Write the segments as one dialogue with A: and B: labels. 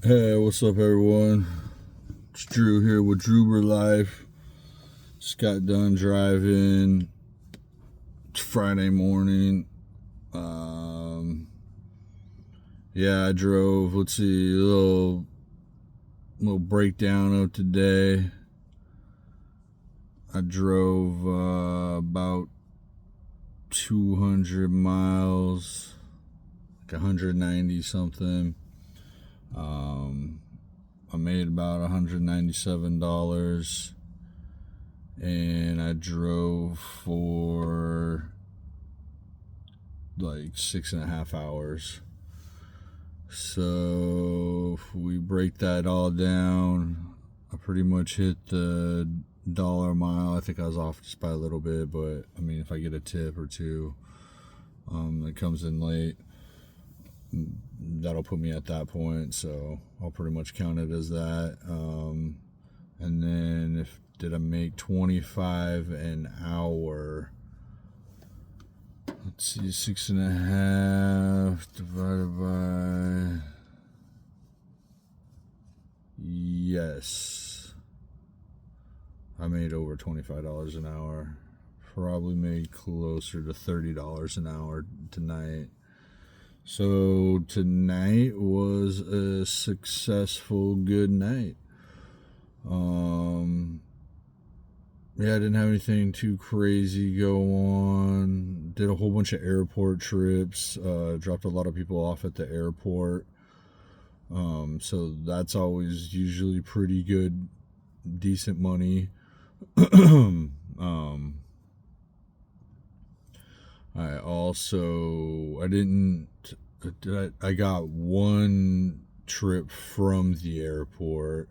A: Hey, what's up, everyone? It's Drew here with Drewber Life. Just got done driving. It's Friday morning. Yeah, I drove. Let's see, a little breakdown of today. I drove about 200 miles, like 190 something. I made about $197, and I drove for like 6.5 hours. So if we break that all down, I pretty much hit the dollar mile. I think I was off just by a little bit, but I mean, if I get a tip or two that comes in late, that'll put me at that point. So I'll pretty much count it as that. And then if did I make 25 an hour? Let's see, 6.5 divided by, yes, I made over $25 an hour. Probably made closer to $30 an hour tonight. So tonight was a successful, good night. Yeah, I didn't have anything too crazy go on. Did a whole bunch of airport trips. Dropped a lot of people off at the airport. So that's always usually pretty good, decent money. um, I didn't. I got one trip from the airport,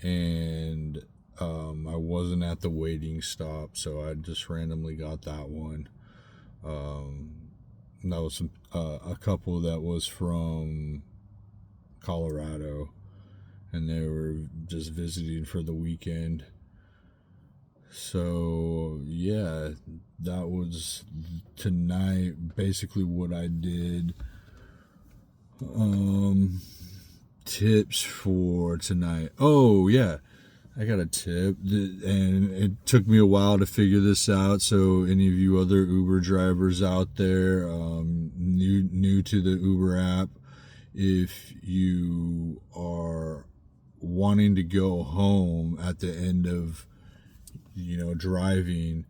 A: and I wasn't at the waiting stop, so I just randomly got that one. That was a couple that was from Colorado, and they were just visiting for the weekend. So yeah, that was tonight. Basically, what I did. Tips for tonight. Oh yeah, I got a tip, and it took me a while to figure this out. So any of you other Uber drivers out there, new to the Uber app, if you are wanting to go home at the end of driving,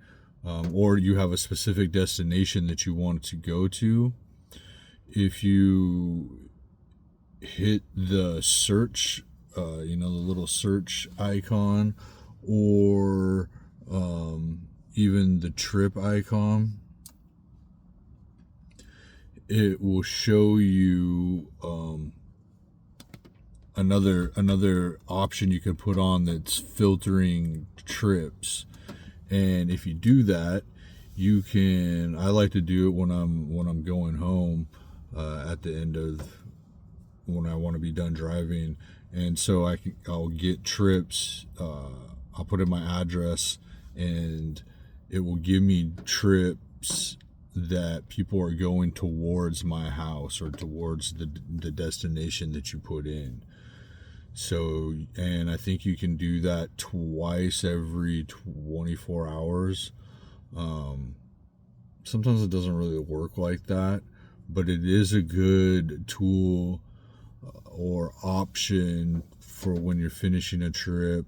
A: or you have a specific destination that you want to go to, if you hit the search, the little search icon, or even the trip icon, it will show you another option you can put on that's filtering trips. And if you do that, you can. I like to do it when I'm going home, at the end of when I want to be done driving, and so I'll get trips. I'll put in my address, and it will give me trips that people are going towards my house or towards the destination that you put in. So, and I think you can do that twice every 24 hours. Sometimes it doesn't really work like that, but it is a good tool or option for when you're finishing a trip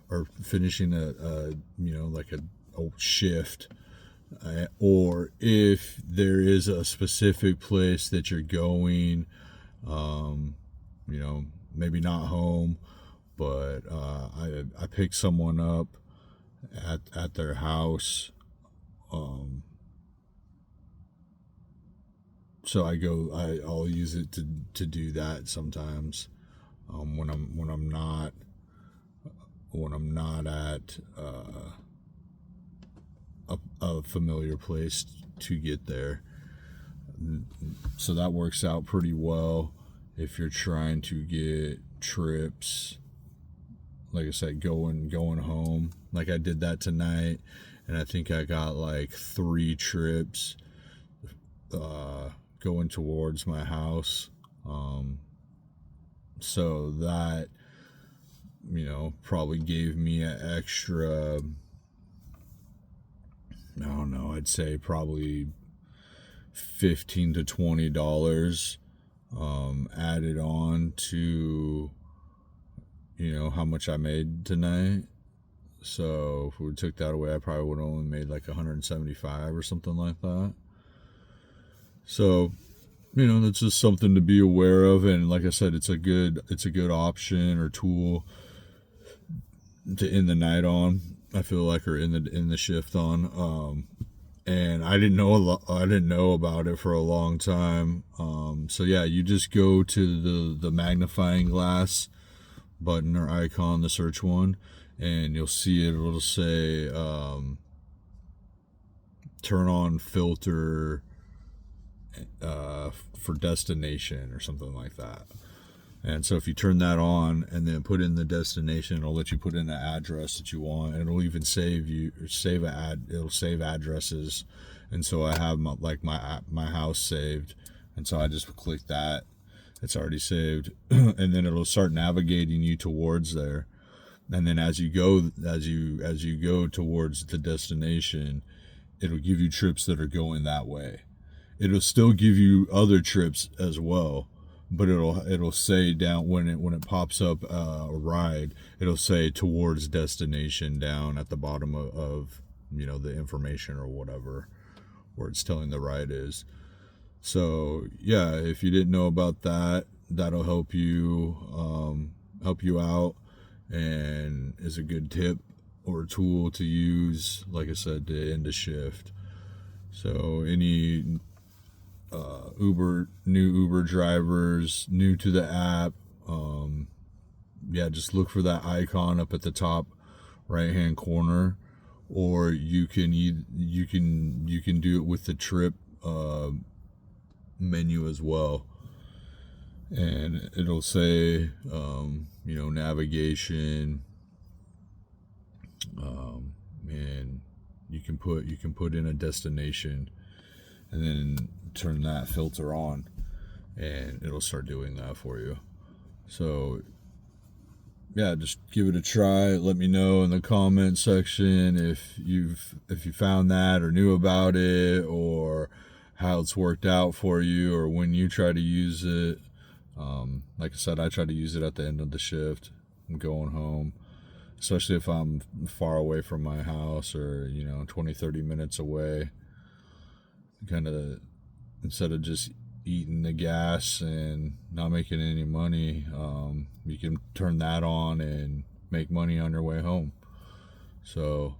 A: or finishing a like a shift, or if there is a specific place that you're going, maybe not home, but I picked someone up at their house. So I'll use it to do that sometimes, when I'm not at a familiar place to get there. So that works out pretty well if you're trying to get trips, like I said, going home. Like I did that tonight, and I think I got like 3 trips going towards my house. So that, probably gave me an extra, I don't know, I'd say probably $15 to $20 added on to, how much I made tonight. So if we took that away, I probably would have only made like 175 or something like that. So, that's just something to be aware of. And like I said, it's a good option or tool to end the night on. I feel like, or in the shift on. And I didn't know about it for a long time. So yeah, you just go to the magnifying glass button or icon, the search one, and you'll see it. It'll say turn on filter for destination or something like that. And so if you turn that on and then put in the destination, it'll let you put in the address that you want, and it'll even it'll save addresses. And so I have my house saved, and so I just click that. It's already saved, and then it'll start navigating you towards there. And then as you go towards the destination, it'll give you trips that are going that way. It'll still give you other trips as well, but it'll say down when it pops up a ride, it'll say towards destination down at the bottom of the information or whatever where it's telling the ride is. So yeah, if you didn't know about that, that'll help you out, and is a good tip or tool to use, like I said, to end a shift. So any new Uber drivers, new to the app, just look for that icon up at the top right hand corner, or you can do it with the trip menu as well, and it'll say navigation, and you can put in a destination and then turn that filter on, and it'll start doing that for you. So yeah, just give it a try. Let me know in the comment section if you found that or knew about it, or how it's worked out for you, or when you try to use it. Like I said, I try to use it at the end of the shift. I'm going home, especially if I'm far away from my house, or 20-30 minutes away. Kind of, instead of just eating the gas and not making any money, you can turn that on and make money on your way home. So,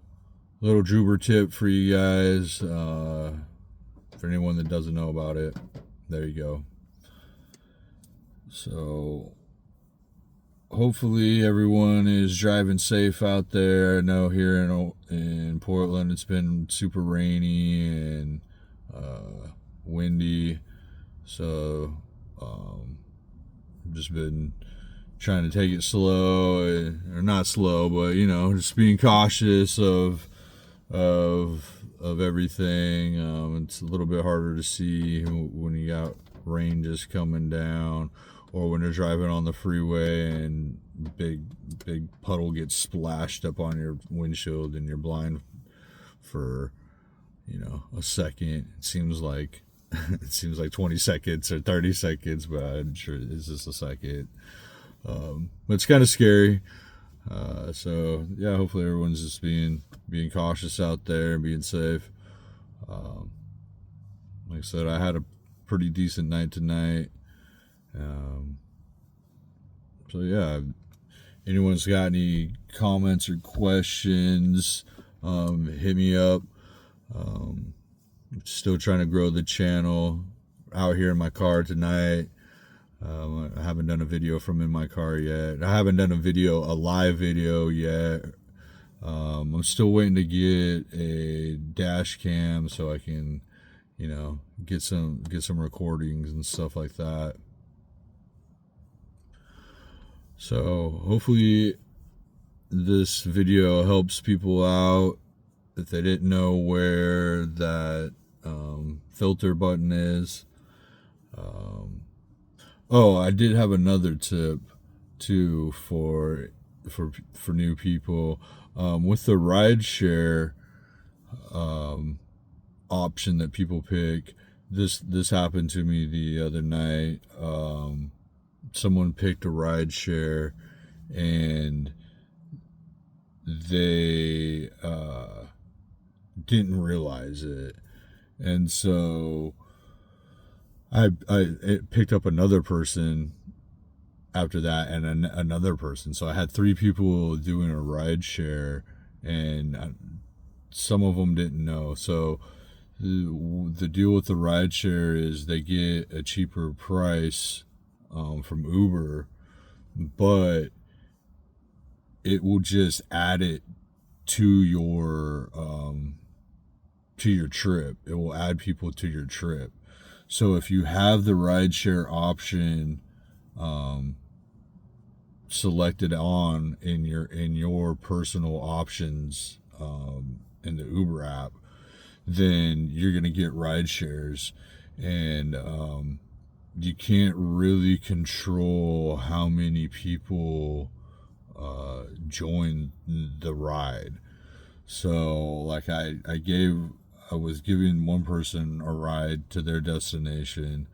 A: little Druber tip for you guys, for anyone that doesn't know about it. There you go. So hopefully everyone is driving safe out there. I know here in Portland it's been super rainy and windy, so just been trying to take it slow, or not slow, but just being cautious of everything. It's a little bit harder to see when you got rain just coming down, or when you're driving on the freeway and big puddle gets splashed up on your windshield and you're blind for a second. It seems like 20 seconds or 30 seconds, but I'm sure it's just a second. But it's kind of scary. So yeah, hopefully everyone's just being cautious out there and being safe. Like I said, I had a pretty decent night tonight. So yeah, anyone's got any comments or questions, hit me up. Still trying to grow the channel. Out here in my car tonight. I haven't done a video from in my car yet. I haven't done a live video yet. I'm still waiting to get a dash cam so I can, get some recordings and stuff like that. So hopefully this video helps people out if they didn't know where that filter button is. Oh, I did have another tip too for new people. With the ride share option that people pick, this happened to me the other night. Someone picked a ride share and they didn't realize it, and so I picked up another person after that, and another person. So I had three people doing a ride share, and some of them didn't know. So the deal with the ride share is they get a cheaper price from Uber, but it will just add it to your trip. It will add people to your trip. So if you have the rideshare option selected on in your personal options in the Uber app, then you're gonna get ride shares, and you can't really control how many people join the ride. So like I was giving one person a ride to their destination,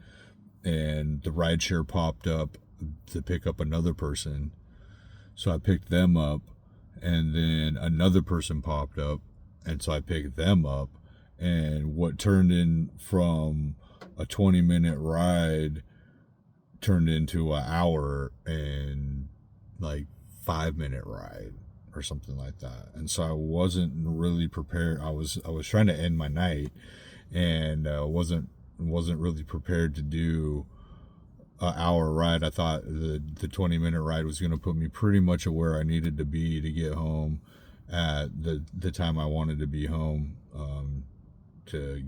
A: and the rideshare popped up to pick up another person. So I picked them up, and then another person popped up, and so I picked them up. And what turned in from a 20-minute ride turned into an hour and like 5-minute ride or something like that. And so I wasn't really prepared. I was trying to end my night, and wasn't really prepared to do an hour ride. I thought the 20-minute ride was going to put me pretty much at where I needed to be to get home at the time I wanted to be home, to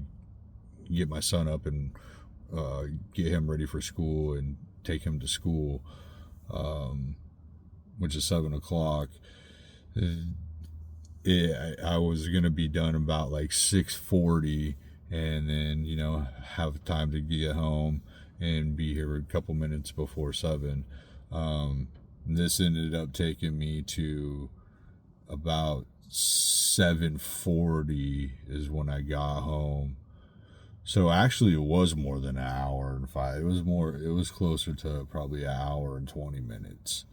A: get my son up and get him ready for school and take him to school, which is 7 o'clock. I was gonna be done about like 6:40, and then have time to get home and be here a couple minutes before 7. This ended up taking me to about 7:40 is when I got home. So actually, it was more than an hour and five. It was more. It was closer to probably an hour and 20 minutes.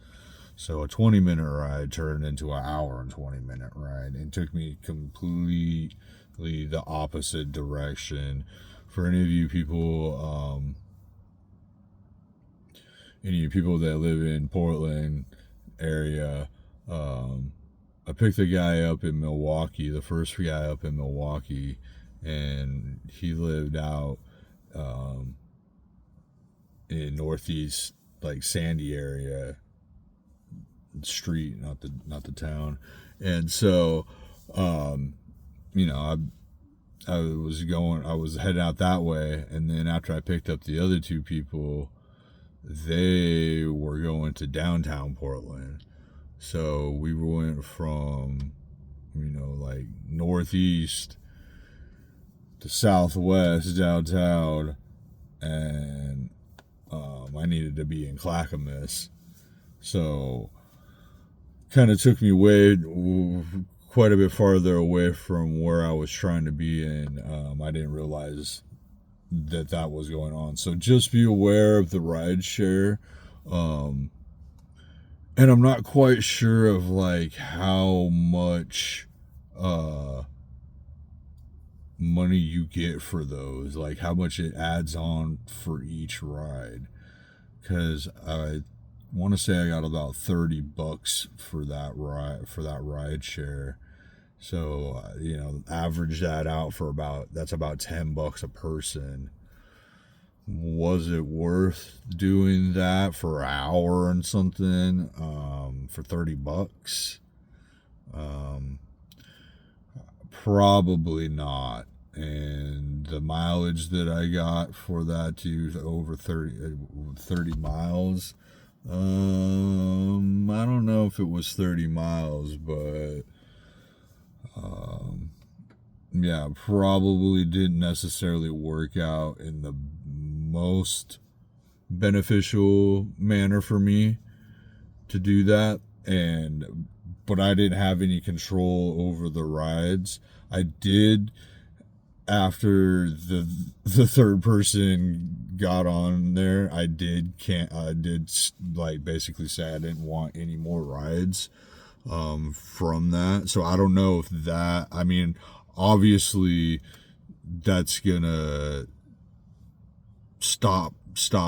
A: So a 20-minute ride turned into an hour and 20-minute ride, and took me completely the opposite direction. For any of you people, that live in Portland area, I picked a guy up in Milwaukee, the first guy up in Milwaukee, and he lived out in northeast, like Sandy area, street, not the town. And so I was heading out that way, and then after I picked up the other two people, they were going to downtown Portland. So we went from like northeast to southwest downtown, and I needed to be in Clackamas. So kind of took me quite a bit farther away from where I was trying to be, and I didn't realize that was going on. So just be aware of the ride share. And I'm not quite sure of like how much money you get for those, like how much it adds on for each ride, because I want to say I got about $30 for that ride share. So average that out for that's about $10 a person. Was it worth doing that for an hour and something for $30? Probably not. And the mileage that I got for that to over 30 miles, I don't know if it was 30 miles, but yeah, probably didn't necessarily work out in the most beneficial manner for me to do that. But I didn't have any control over the rides. I did, after the third person got on there, I did like basically say I didn't want any more rides from that. So I don't know if that, I mean, obviously that's gonna stop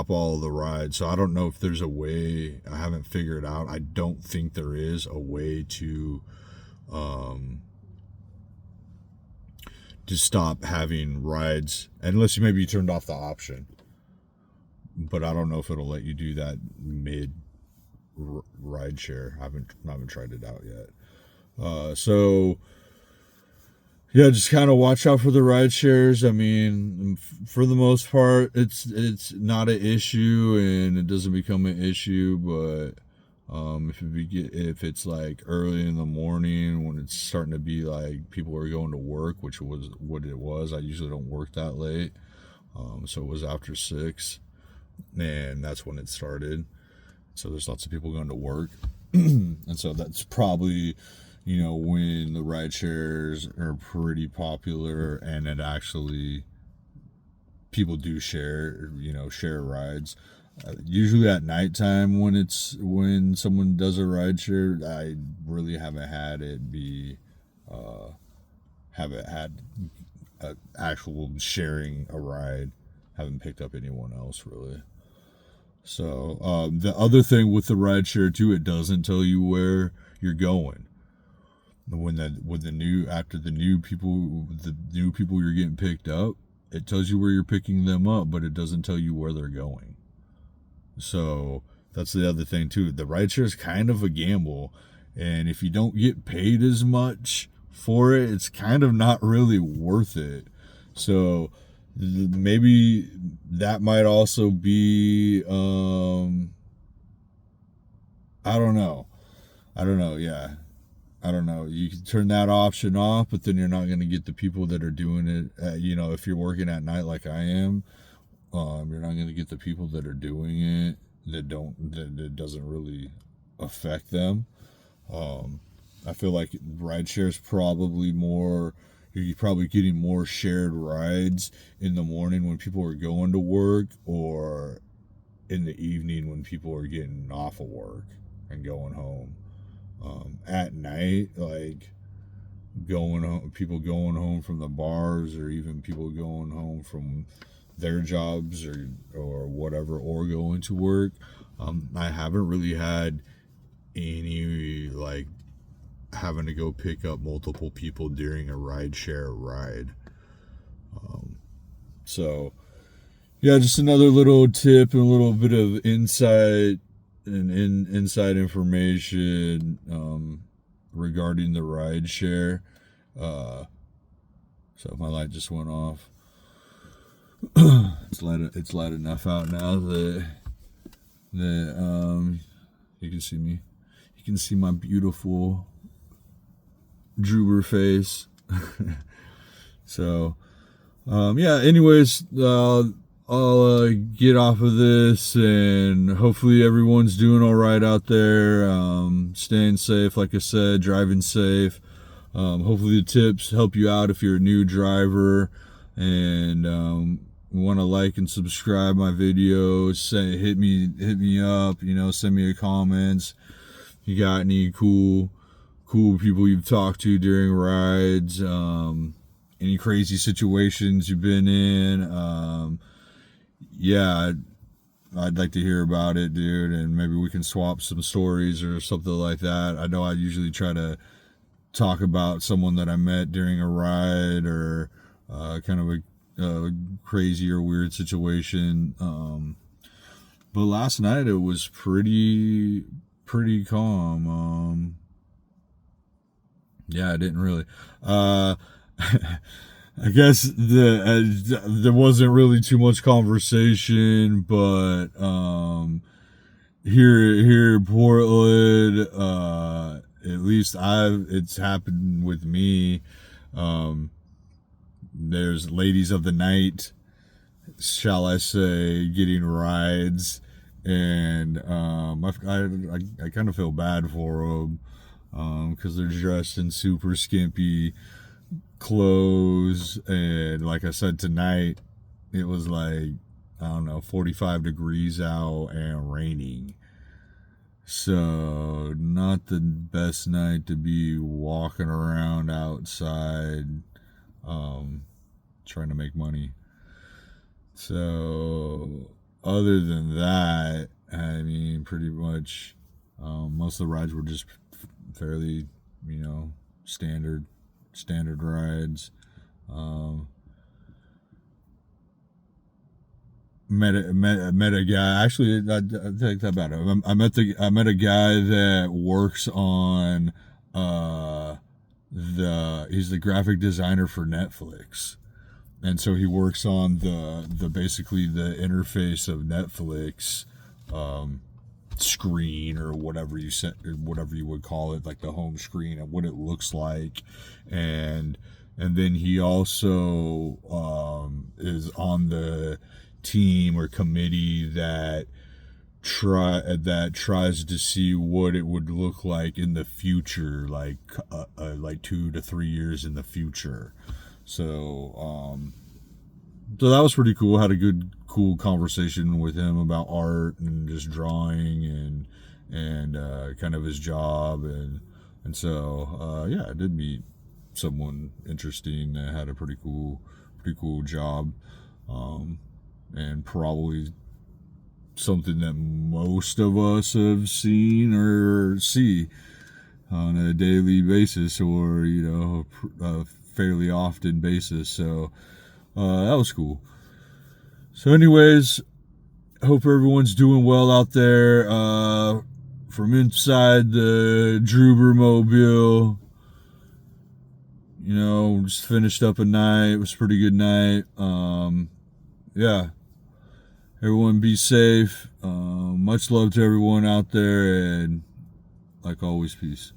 A: all the rides. So I don't know if there's a way. I haven't figured out. I don't think there is a way to stop having rides, unless maybe you turned off the option. But I don't know if it'll let you do that mid ride share. I haven't tried it out yet. So yeah, just kind of watch out for the ride shares. I mean, for the most part, it's not an issue, and it doesn't become an issue. But if it's like early in the morning when it's starting to be like people are going to work, which was what it was. I usually don't work that late, so it was after 6, and that's when it started. So there's lots of people going to work, and so that's probably, you know, when the ride shares are pretty popular, and it actually people do share rides. Usually at nighttime when someone does a ride share, I really haven't had it be haven't had actual sharing a ride. Haven't picked up anyone else really. So the other thing with the ride share too, it doesn't tell you where you're going. The new people you're getting picked up, it tells you where you're picking them up, but it doesn't tell you where they're going. So that's the other thing too. The rideshare is kind of a gamble, and if you don't get paid as much for it, it's kind of not really worth it. So maybe that might also be I don't know. Yeah. I don't know. You can turn that option off, but then you're not going to get the people that are doing it. If you're working at night like I am, you're not going to get the people that are doing it that it doesn't really affect them. I feel like rideshare is probably more. You're probably getting more shared rides in the morning when people are going to work, or in the evening when people are getting off of work and going home. At night, like people going home from the bars, or even people going home from their jobs or whatever, or going to work. I haven't really had any like having to go pick up multiple people during a ride share ride. So yeah, just another little tip and a little bit of insight and inside information regarding the ride share. So my light just went off. It's light enough out now that you can see me. You can see my beautiful droober face. So yeah, anyways, I'll get off of this, and hopefully everyone's doing all right out there, staying safe, like I said, driving safe. Hopefully the tips help you out if you're a new driver, and want to like and subscribe my videos. Hit me up, send me your comments. You got any cool people you've talked to during rides, any crazy situations you've been in. Yeah, I'd like to hear about it, dude, and maybe we can swap some stories or something like that. I know I usually try to talk about someone that I met during a ride, or kind of a crazy or weird situation. But last night it was pretty calm. Yeah, I didn't really. I guess there wasn't really too much conversation, but here in Portland, at least it's happened with me. There's ladies of the night, shall I say, getting rides. And I kind of feel bad for them because they're dressed in super skimpy clothes. And like I said, tonight it was like, I don't know, 45 degrees out and raining. So, not the best night to be walking around outside um, trying to make money. So, other than that, I mean, pretty much most of the rides were just fairly, you know, standard rides. Um, met a guy. Actually, I take that back. I met a guy that works on he's the graphic designer for Netflix, and so he works on the basically the interface of Netflix screen, or whatever you would call it, like the home screen and what it looks like. And then he also is on the team or committee that tries to see what it would look like in the future, like 2 to 3 years in the future. So that was pretty cool. Had a cool conversation with him about art and just drawing and kind of his job. And so yeah, I did meet someone interesting that had a pretty cool job, and probably something that most of us have seen or see on a daily basis, or a fairly often basis. So that was cool. So, anyways, hope everyone's doing well out there. From inside the Druber Mobile, just finished up a night. It was a pretty good night. Yeah, everyone be safe. Much love to everyone out there, and like always, peace.